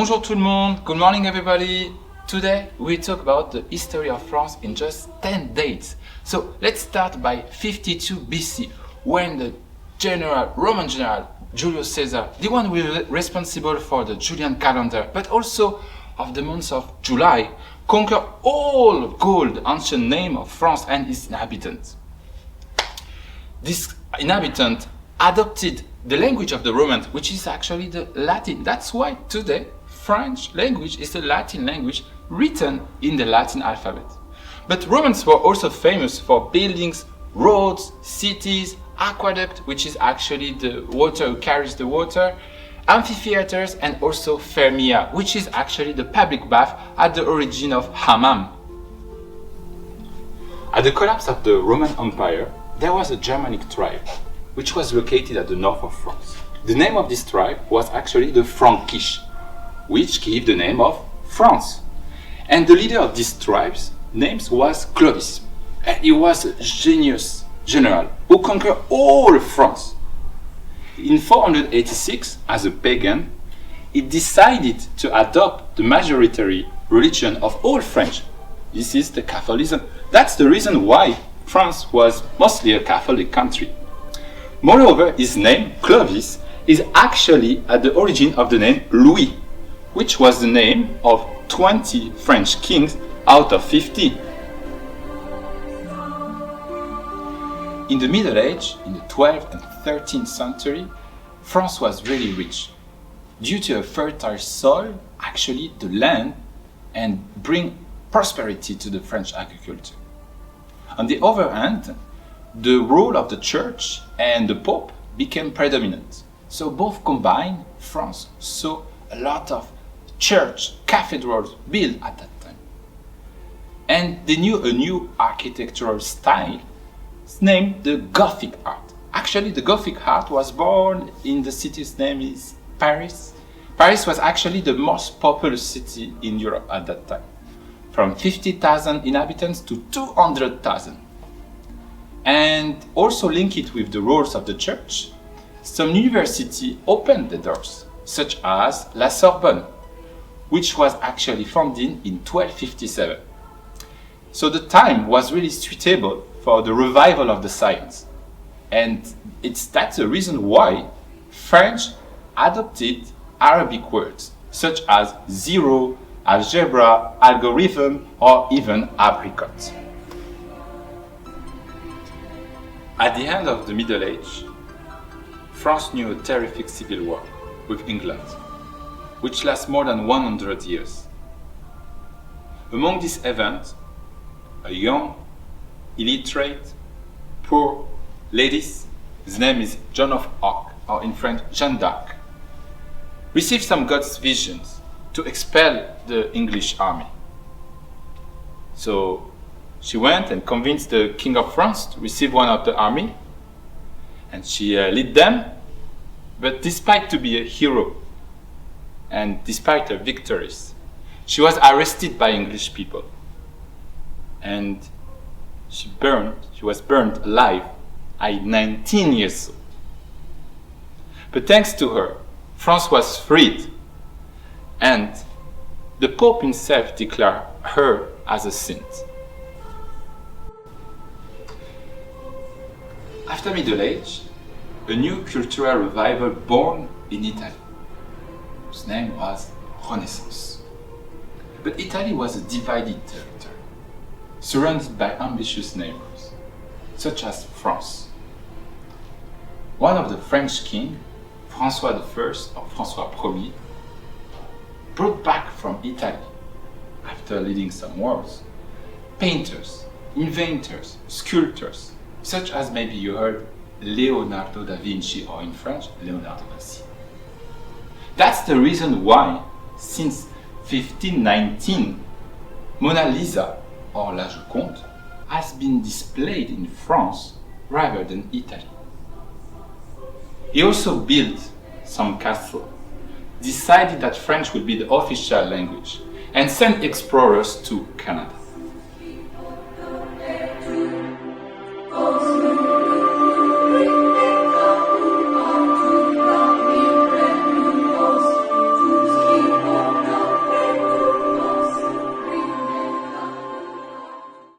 Bonjour tout le monde, good morning everybody. Today we talk about the history of France in just 10 dates. So let's start by 52 BC, when the Roman general Julius Caesar, the one responsible for the Julian calendar, but also of the month of July, conquered all Gaul, the ancient name of France and its inhabitants. This inhabitant adopted the language of the Romans, which is actually the Latin. That's why today French language is the Latin language written in the Latin alphabet. But Romans were also famous for buildings, roads, cities, aqueduct, which is actually the water who carries the water, amphitheaters, and also fermia, which is actually the public bath at the origin of hammam. At the collapse of the Roman Empire, there was a Germanic tribe, which was located at the north of France. The name of this tribe was actually the Frankish, which gave the name of France. And the leader of these tribes' names was Clovis. And he was a genius general who conquered all France. In 486, as a pagan, he decided to adopt the majority religion of all French. This is the Catholicism. That's the reason why France was mostly a Catholic country. Moreover, his name, Clovis, is actually at the origin of the name Louis, which was the name of 20 French kings out of 50. In the Middle Age, in the 12th and 13th century, France was really rich. Due to a fertile soil, actually the land, and bring prosperity to the French agriculture. On the other hand, the role of the church and the Pope became predominant. So both combined, France saw a lot of church, cathedrals built at that time. And they knew a new architectural style named the Gothic art. Actually, the Gothic art was born in the city's name is Paris. Paris was actually the most populous city in Europe at that time, from 50,000 inhabitants to 200,000. And also link it with the roles of the church, some universities opened the doors, such as La Sorbonne, which was actually founded in 1257. So the time was really suitable for the revival of the science. And that's the reason why French adopted Arabic words, such as zero, algebra, algorithm, or even apricot. At the end of the Middle Age, France knew a terrific civil war with England, which lasts more than 100 years. Among these events, a young, illiterate, poor lady, his name is Joan of Arc, or in French, Jeanne d'Arc, received some God's visions to expel the English army. So she went and convinced the King of France to receive one of the army, and she led them, but despite to be a hero, and despite her victories, she was arrested by English people. And she was burned alive at 19 years old. But thanks to her, France was freed, and the Pope himself declared her as a saint. After Middle Age, a new cultural revival born in Italy, whose name was Renaissance. But Italy was a divided territory, surrounded by ambitious neighbors, such as France. One of the French kings, François I or François I, brought back from Italy, after leading some wars, painters, inventors, sculptors, such as maybe you heard Leonardo da Vinci, or in French, Leonardo da Vinci. That's the reason why, since 1519, Mona Lisa, or La Joconde, has been displayed in France rather than Italy. He also built some castles, decided that French would be the official language, and sent explorers to Canada.